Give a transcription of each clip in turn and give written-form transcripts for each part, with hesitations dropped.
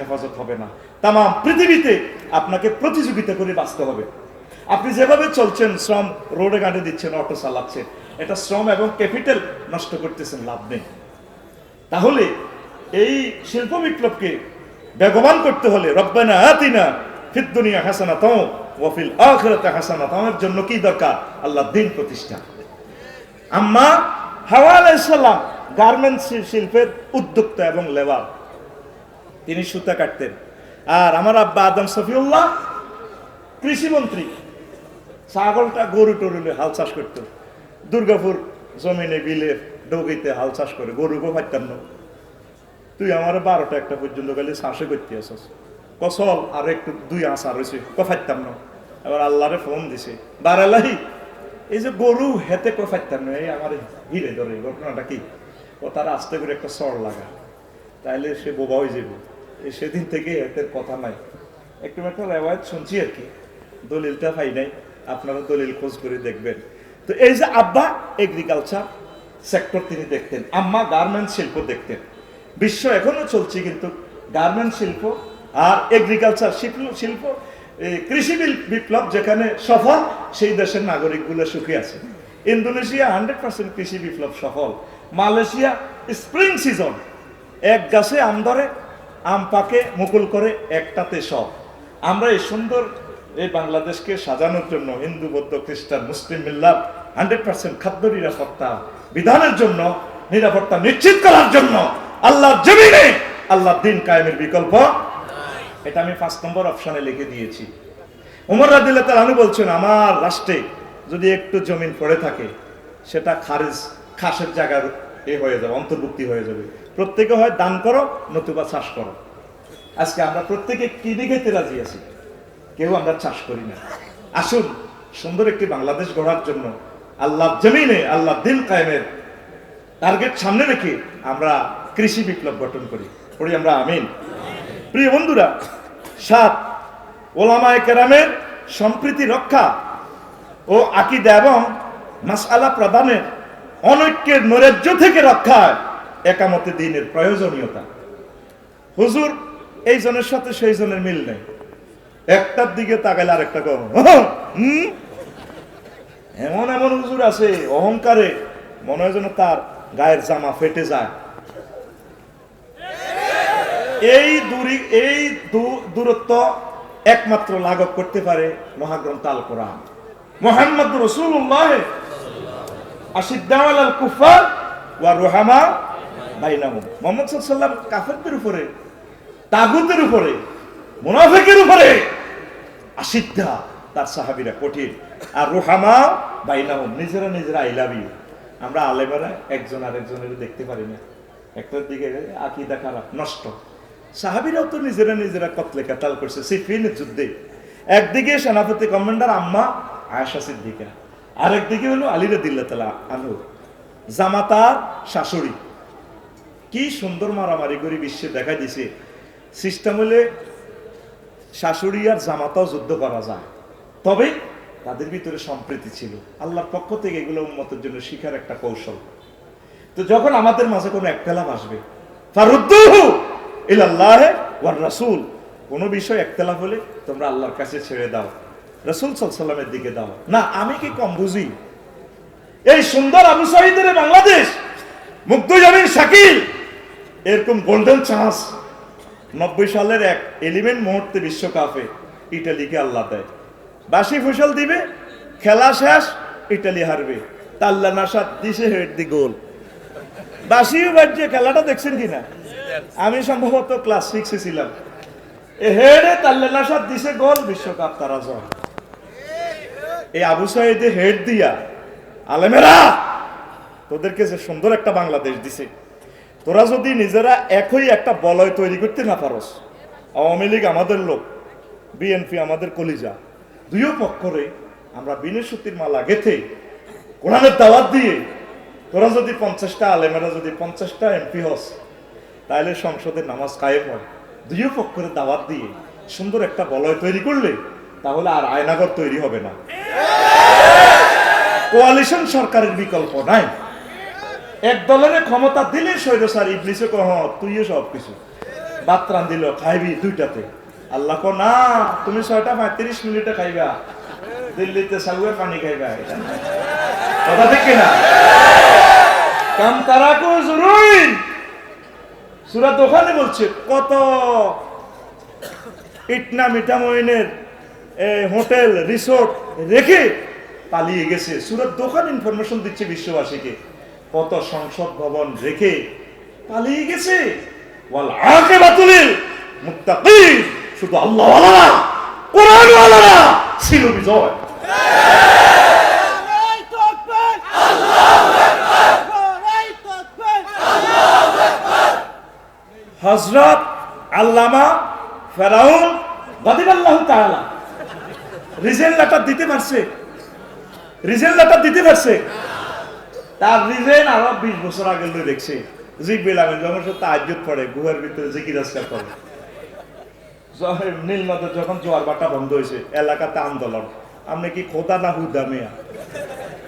হেফাজত হবে না। তাম পৃথিবীতে আপনাকে প্রতিযোগিতা করে বাঁচতে হবে। আপনি যেভাবে চলছেন, শ্রম রোডে ঘাটে দিচ্ছেন, অটো চালাচ্ছেন, এটা শ্রম এবং ক্যাপিটাল নষ্ট করতেছেন, লাভ নেই। তাহলে এই শিল্প বিপ্লবকে বেগবান করতে হলে রব্বানা আতিনা ফিদ দুনিয়া হাসানাতাও ওয়া ফিল আখিরাতি হাসানাতাও এর জন্য কি দরকার? আল্লাহর দ্বীন প্রতিষ্ঠা। আম্মা হাওয়া আলাইহিস সালাম গার্মেন্টস শিল্পের উদ্যোক্তা এবং লেবার, তিনি সুতা কাটতেন। আর আমার আব্বা আদম সফিউল্লাহ কৃষিমন্ত্রী, ছাগলটা গরু টরুলে হাল চাষ করত। দুর্গাপুর জমিনে বিলে ডগিতে হাল চাষ করে, গরুকেও পাইতাম না। তুই আমার 12টা 1টা পর্যন্ত গেলে চাষে করতে আসস, কসল আর একটু 2 আসার হয়েছে, ফাইতাম না। এবার আল্লাহরে ফোন দিছে, বারালাহি এই যে গরু হেতে ফাইতাম না, এই আমার হিরে ধরে। ঘটনাটা কি? ও তারা আস্তে করে একটা চড় লাগা, তাইলে সে বোবা হয়ে যাবে। সেদিন থেকে এদের কথা নাই। একটু একটা রেওয়ায়ত শুনছি আর কি, দলিলটা পাই নাই, আপনারা দলিল খোঁজ করে দেখবেন। তো এই যে আব্বা এগ্রিকালচার সেক্টর তিনি দেখতেন, আম্মা গার্মেন্টস শিল্প দেখতেন। বিশ্ব এখনো চলছে কিন্তু গার্মেন্ট শিল্প আর এগ্রিকালচার শিল্প, কৃষি বিপ্লব যেখানে সফল, সেই দেশের নাগরিকগুলো সুখী আছে। ইন্দোনেশিয়া 100% কৃষি বিপ্লব সফল। মালয়েশিয়া স্প্রিং সিজন, এক গাছে আম ধরে, আম পাকে মুকুল করে, একটাতে সব। আমরা এই সুন্দর এই বাংলাদেশকে সাজানোর জন্য হিন্দু, বৌদ্ধ, খ্রিস্টান, মুসলিম মিল্লাত 100% খাদ্য নিরাপত্তা বিধানের জন্য, নিরাপত্তা নিশ্চিত করার জন্য আল্লাহর জমিনে আল্লাহর দ্বীন কায়েমের বিকল্প। এটা আমি 5 নম্বর অপশনে লিখে দিয়েছি। ওমর রাদিয়াল্লাহু তাআলা আনহু বলছেন, আমার রাষ্ট্রে যদি একটু জমিন পড়ে থাকে, সেটা খাসের জায়গার হয়ে যাবে, অন্তর্ভুক্তি হয়ে যাবে। প্রত্যেকে হয় দান করো, নতুবা চাষ করো। আজকে আমরা প্রত্যেকে কিনে খেতে রাজি আছি, কেউ আমরা চাষ করি না। আসুন সুন্দর একটি বাংলাদেশ গড়ার জন্য আল্লাহর জমিনে আল্লাহর দ্বীন কায়েমের টার্গেট সামনে রেখে আমরা কৃষি বিপ্লব গঠন করি। পড়ি আমরা আমিন। প্রিয় বন্ধুরা, 7 ওলামায়ে কেরামের সম্প্রীতি রক্ষা ও আকীদা এবং মাসআলা প্রদানের অনৈক্যের নৈরাজ্য থেকে রক্ষায় একামতে দ্বীনের প্রয়োজনীয়তা। হুজুর এই জনের সাথে সেই জনের মিল নেই, একটার দিকে তাকাইলে আরেকটা কম। এমন এমন হুজুর আছে, অহংকারে মনে হয় যেন তার গায়ের জামা ফেটে যায়। এই দূরত্ব একমাত্র লাঘব করতে পারে মহাগ্রন্থ আল কোরআন। মুহাম্মদ রাসূলুল্লাহ আশিদ্দাউ আলাল কুফার ওয়া রুহামা বাইনাহুম। মুহাম্মদ সাল্লাল্লাহু আলাইহি ওয়াসাল্লাম কাফেরদের উপরে, তাগুতের উপরে, মুনাফিকের উপরে আশিদ্দা, তার সাহাবীরা কঠিন, আর রুহামা বাইনাহুম, নিজেরা আই লাভ ইউ। আমরা আলেমেরা একজন আরেকজনের দেখতে পারি না, একটার দিকে আকীদা খারাপ, নষ্ট। সাহাবীরাও তো নিজেরা কতলে কাতাল করছে সিফিনের যুদ্ধে। একদিকে সেনাপতি কমান্ডার আম্মা আয়েশা সিদ্দিকা, আরেকদিকে হলো আলী রাদিয়াল্লাহু তাআলা আনহু, জামাতার শাশুড়ি। কি সুন্দর মারামারি করে বিশ্বে দেখা দিছে। সিস্টেম হলে শাশুড়ি আর জামাতাও যুদ্ধ করা যায়, তবে তাদের ভিতরে সম্প্রীতি ছিল। আল্লাহর পক্ষ থেকে এগুলো উম্মতের জন্য শিখার একটা কৌশল। তো যখন আমাদের মাঝে কোনো একতলাফ আসবে, ফারুদ্দুহু ইলাল্লাহি ওয়ার রাসূল, কোনো বিষয় একতলাফ হলে তোমরা আল্লাহর কাছে ছেড়ে দাও, রাসূল সাল্লাল্লাহু আলাইহি ওয়াসাল্লামের দিকে দাও। না আমি কি কম বুঝি? এই সুন্দর আবু সাঈদের বাংলাদেশ, মুগ্ধ জামিন শাকিল, এরকম গোল্ডেন চান্স 90 সালের এক এলিমেন্ট মুহূর্তে বিশ্বকাপে ইতালিকে আল্লাহ দেয়। বাসি ফসল দিবে, খেলা শেষ, ইতালি হারবে। তাল্লা নাসাদ দিছে হেড দি গোল। বাসি বাজে খেলাটা দেখছেন কিনা? আমি সম্ভবত ক্লাস 6 এ ছিলাম। হেডে তাল্লা নাসাদ দিছে গোল, বিশ্বকাপ তারা জয়। এই আবু সাঈদে হেড দিয়া আলেমেরা তোদেরকে যে সুন্দর একটা বাংলাদেশ দিছে, তোরা যদি নিজেরা একই একটা বলয় তৈরি করতে না পারস, আওয়ামী লীগ আমাদের লোক, বিএনপি আমাদের কলিজা, দুইও পক্ষরে আমরা বিনের সুতির মালা গেথে কোরআনের দাওয়াত দিয়ে, তোরা যদি 50টা আলেমেরা যদি 50টা এমপি হস, তাহলে সংসদের নামাজ কায়েম হয়। দুইও পক্ষরে দাওয়াত দিয়ে সুন্দর একটা বলয় তৈরি করলে তাহলে আর আয়নাগর তৈরি হবে না। কোয়ালিশন সরকারের বিকল্প নাই। এক দলের ক্ষমতা দিলে স্বৈরাচার ইবলিসে কহ তুইও সব কিছু, ভাত রান্ধিল, খাইবি 2টাতে। আল্লাহ কো না, তুমি 6:35 খাইবা, দিল্লিতে সাগুয়ে পানি খাইবা। কথা ঠিক কিনা? কাম তারাকু জরুরি। সূরা দোকানে বলছে কত ইটনা মিঠা মইনের হোটেল রিসোর্ট রেখে পালিয়ে গেছে। সূরা দোকান ইনফরমেশন দিচ্ছে বিশ্ববাসীকে, কত সংসদ ভবন রেখে পালিয়ে গেছে। ওয়াল আকিবাতু লিল মুত্তাকিন, শুধু আল্লাহ ওয়ালারা, কোরআন ওয়ালারা ছিল বিজয়। হযরত আল্লামা ফেরাউন গাদিবাল্লাহু তাআলা রিজেন লেটার দিতে পারছে, রিজেন লেটার দিতে পারছে। তার রিজেন আরো 20 বছর আগে লই দেখছে। জিবরিল আমিন যখন সে তাহাজ্জুদ পড়ে, গুহার ভিতরে জিকির আজকার করে, নীল নদের যখন জোয়ার ভাটা বন্ধ হয়েছে, এলাকাতে আন্দোলন। আপনি কি খোদা না হুদা মিয়া?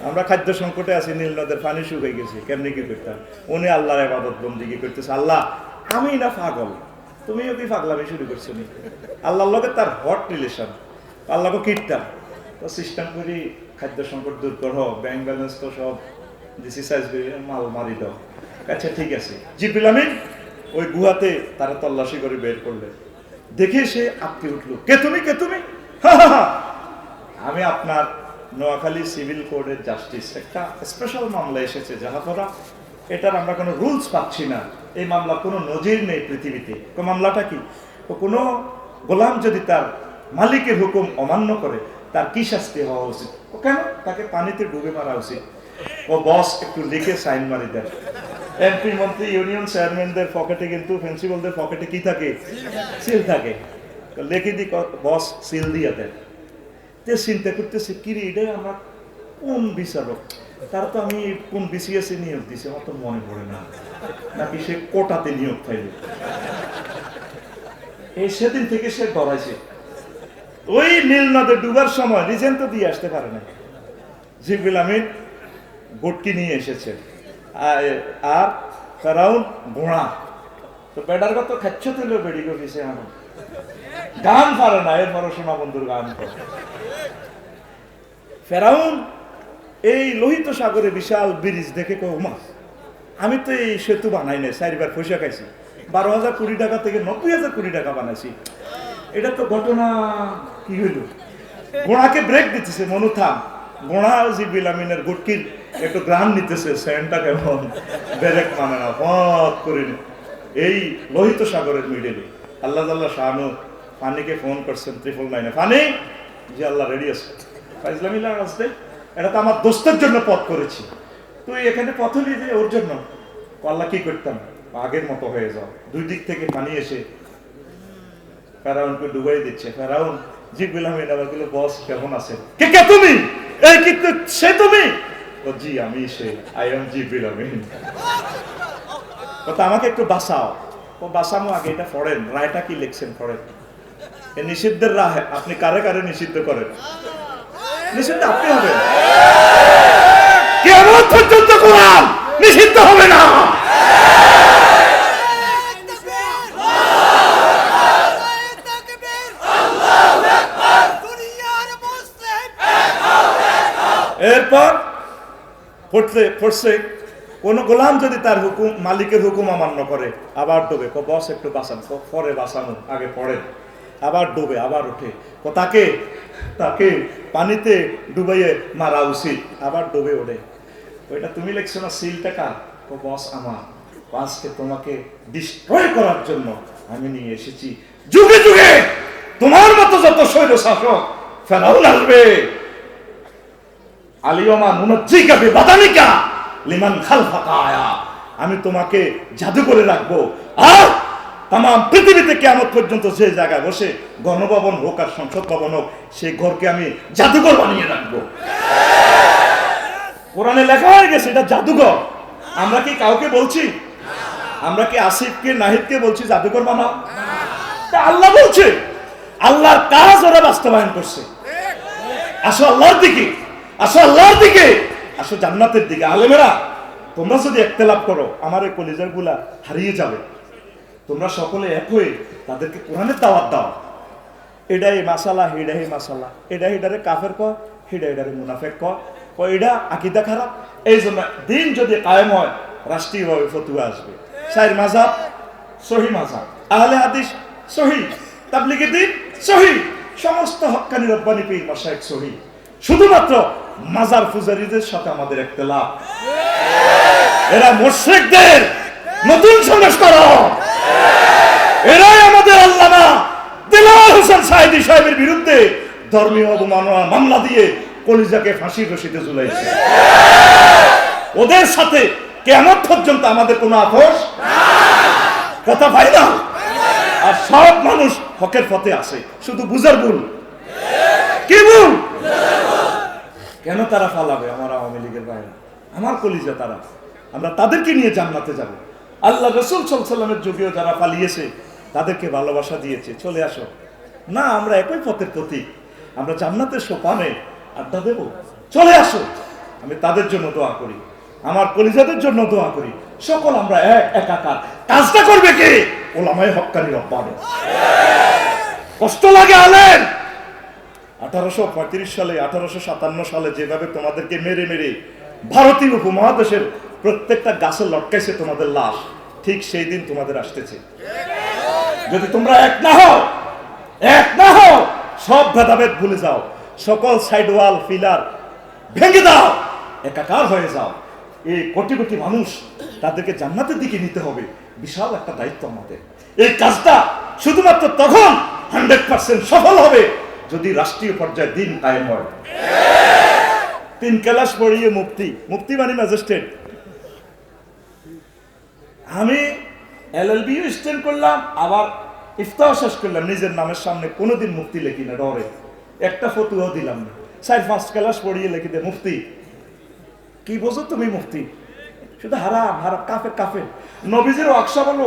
আমরা খাদ্য সংকটে আছি, নীল নদের পানি শুকিয়ে গেছে, কেমনি কি করতাম? উনি আল্লাহর ইবাদত বন্দেগী করতেছে। আল্লাহ আমি না পাগল, তুমিও কি পাগলামি শুরু করছো নি? আল্লাহর লগে তার হট রিলেশন, আল্লাহকে কীর্তাম তো সিস্টেম করি, খাদ্য সংকট দূর করো, ব্যাংক ব্যালেন্স তো সব দিছি, সাইজ মাল মারি দাও। আচ্ছা ঠিক আছে। জিবরিল আমিন ওই গুহাতে তারা তল্লাশি করে বের করলে, দেখে সে আটকে উঠলো, কে তুমি, কে তুমি? আমি আপনার নোয়াখালী সিভিল কোর্টের জাস্টিস, একটা স্পেশাল মামলা এসেছে জাহাপরা, এটার আমরা কোনো রুলস পাচ্ছি না, এই মামলা কোনো নজির নেই পৃথিবীতে। মামলাটা কি? কোনো গোলাম যদি তার মালিকের হুকুম অমান্য করে তার কি শাস্তি হওয়া উচিত? কেন তাকে পানিতে ডুবে মারা উচিত? ও বস একটু লিখে সাইন মারি দেন। এমপি মন্ত্রী ইউনিয়ন চেয়ারম্যানদের পকেটে কিন্তু প্রিন্সিপালদের পকেটে কি থাকে? সিল থাকে। লিখে দি বস সিল দিয়ে দেন। তে চিন্তা করতেছে কি রে, এটাই আমার কোন বিচারক? তার তো আমি কোন বিসিএসে নিয়োগ দিছি আমার তো মনে পড়ে না, নাকি সে কোটাতে নিয়োগ পাইল। এই সেদিন থেকে সে ডরাইছে। ওই নীল নদে ডুবার সময় রিজেন তো দিয়ে আসতে পারে না। জিবরিল আমিন গটকি নিয়ে এসেছে, আর ফেরাউন ঘোড়া। তো বেডার কত খাচ্ছ তুল বেড়ি গেছে, আমার গান পারে না, এর পড়াশোনা বন্ধুর গান করে। ফেরাউন এই লোহিত সাগরে বিশাল ব্রিজ দেখে কো, মা আমি তো এই সেতু বানাই নাই, 4বার পয়সা খাইছি, 12,000 কোটি টাকা থেকে 90,000 কোটি টাকা বানাইছি, এটা তো ঘটনা কি হইল? ঘোড়াকে ব্রেক দিতেছে, মনু থাম। ঘোড়া জিবরিল আমিনের গুটকির একটু গ্রাম নিতেছে, সেন্টটা কেমন, ব্রেক মানে না, পথ করে। এই লোহিত সাগরের মিডলে আল্লাহ তাআলা শানু পানিকে ফোন করছেন 999-এ, পানি জি আল্লাহ রেডি আছে। ফাইজলামিল্লাহ রাস্তে, এটা তো আমার দোস্তের জন্য পথ করেছি, তুই এখানে পথ নিয়ে যে ওর জন্য। আল্লাহ কি করতাম, আগের মতো হয়ে যাও। 2 দিক থেকে পানি এসে ফেরাউনকে ডুবাই দিচ্ছে। ফেরাউন জিবরিল আমিন আবার বলল, বস কেমন আছেন? কে কে তুমি? এই কি সে তুমি? ও জি আমি সে, আই এম জিবরিল আমিন। কথা আমাকে একটু বাঁচাও। ও বাঁচানো আগে এটা পড়েন, রায়টা কি লিখছেন পড়েন। এই নিষিদ্ধের রায় আপনি কারে কারে নিষিদ্ধ করেন? নিষিদ্ধ আপনি হবেন, কিয়ামত পর্যন্ত কোরআন নিষিদ্ধ হবে না। এরপর পড়ছে কোন গোলাম যদি তার হুকুম, মালিকের হুকুম অমান্য করে আবার ডুবে, বস একটু বাঁচান, পরে বাঁচানো, আগে পড়ে, আবার ডুবে, আবার উঠে, তাকে তাকে পানিতে ডুবাইয়ে মারা উচিত, আবার ডুবে ওঠে। ওইটা তুমি লিখছো না, সিলটা কার? বস আমার, আজকে তোমাকে ডিস্ট্রয় করার জন্য আমি নিয়ে এসেছি। যুগে যুগে তোমার মতো যত স্বৈর শাসক ফেরাউন আসবে, আলিয়মা নুনজ্জিকা বিবাদানিকা লিমান খালফাকা আয়া, আমি তোমাকে জাদু করে রাখবো, আর তাম পৃথিবীতে কিয়ামত পর্যন্ত যে জায়গায় বসে গণভবন হোক আর সংসদ ভবন হোক, সেই ঘরকে আমি জাদুঘর বানিয়ে রাখবো। কোরআনে লেখা হয়ে গেছে এটা জাদুঘর। আমরা কি কাউকে বলছি? আমরা কি আসিফকে নাহিদকে বলছি জাদুঘর বানাও? আল্লাহ বলছে, আল্লাহর কাজ ওরা বাস্তবায়ন করছে। আসো আল্লাহর দিকে, আসো আল্লাহর দিকে, আসো জান্নাতের দিকে। আলেমেরা তোমরা যদি ইখতিলাফ করো আমার এই কলিজার গুলা হারিয়ে যাবে। তোমরা সকলে এক হয়ে তাদেরকে কোরআনের দাওয়াত দাও। এটাই মাসালা, হেডাই মাসালা, এটা হেডারে কাফের কয়, হেডা হেডারে মুনাফেক কয়, এটা আকিদা খারাপ। এই জন্য দিন যদি কায়েম হয় রাষ্ট্রীয়ভাবে ফতুয়া আসবে। চার মাযহাব সহি মাযহাব, আহলে হাদিস সহি, তাবলীগের দিন সহি, সমস্ত হক্কানি রব্বানি পীর মাশায়েখ সহি। শুধুমাত্র মাজার পূজারীদের সাথে আমাদের ইখতিলাফ। এরা মুশরিকদের নতুন সংস্করণ। এরাই আমাদের আল্লামা দেলাওয়ার হোসেন সাঈদী সাহেবের বিরুদ্ধে ধর্মীয় অবমাননার মামলা দিয়ে কলিজাকে ফাঁসির রশিতে ঝুলাইছে। ওদের সাথে কিয়ামত পর্যন্ত আমাদের কোনো আপোষ কথা পাই না। আর সব মানুষ হকের পথে আসে, শুধু বুঝার ভুল। কি ভুল? কেন তারা ফালাবে? আমার আওয়ামী লীগের বাইরে, আমার কলিজা তারা, আমরা তাদেরকে নিয়ে জান্নাতে যাব। আল্লাহ রাসূল সাল্লাল্লাহু আলাইহি ওয়াসাল্লামের যুগেও যারা পালিয়েছে তাদেরকে ভালোবাসা দিয়েছে, চলে আসো না, আমরা একই পথের প্রতীক, আমরা জান্নাতের সোপানে আড্ডা দেব, চলে আসো। আমি তাদের জন্য দোয়া করি, আমার কলিজাদের জন্য দোয়া করি, সকল আমরা এক একাকার। কাজটা করবে কে? ওলামায়ে হক্কানি রব্বানি। কষ্ট লাগে আলেম। 1835 সালে 1857 সালে যেভাবে তোমাদেরকে মেরে মেরে ভারতীয় উপমহাদেশের প্রত্যেকটা গাছে লটকাইছে তোমাদের লাশ, ঠিক সেই দিন তোমাদের আসতেছে। যদি তোমরা এক না হও, সব ভেদাভেদ ভুলে যাও, সকল সাইড ওয়াল পিলার ভেঙে দাও, একাকার হয়ে যাও। এই কোটি কোটি মানুষ, তাদেরকে জান্নাতের দিকে নিতে হবে, বিশাল একটা দায়িত্ব আমাদের। এই কাজটা শুধুমাত্র তখন 100% সফল হবে যদি রাষ্ট্রীয় পর্যায়ে দিন কায়েম হয়। 3 ক্লাস পড়িয়ে মুফতি মানে ম্যাজিস্ট্রেট। আমি এলএলবিও স্ট্যান্ড করলাম, আবার ইফতাও শেষ করলাম, নিজের নামের সামনে কোনোদিন মুফতি লিখি না, ডরে একটা ফতুয়াও দিলাম না। 4-5 ক্লাস পড়িয়ে লিখি দে মুফতি। কি বোঝো তুমি মুফতি? শুধু হারাম কাফের। নবীজির ওয়াকশপ হলো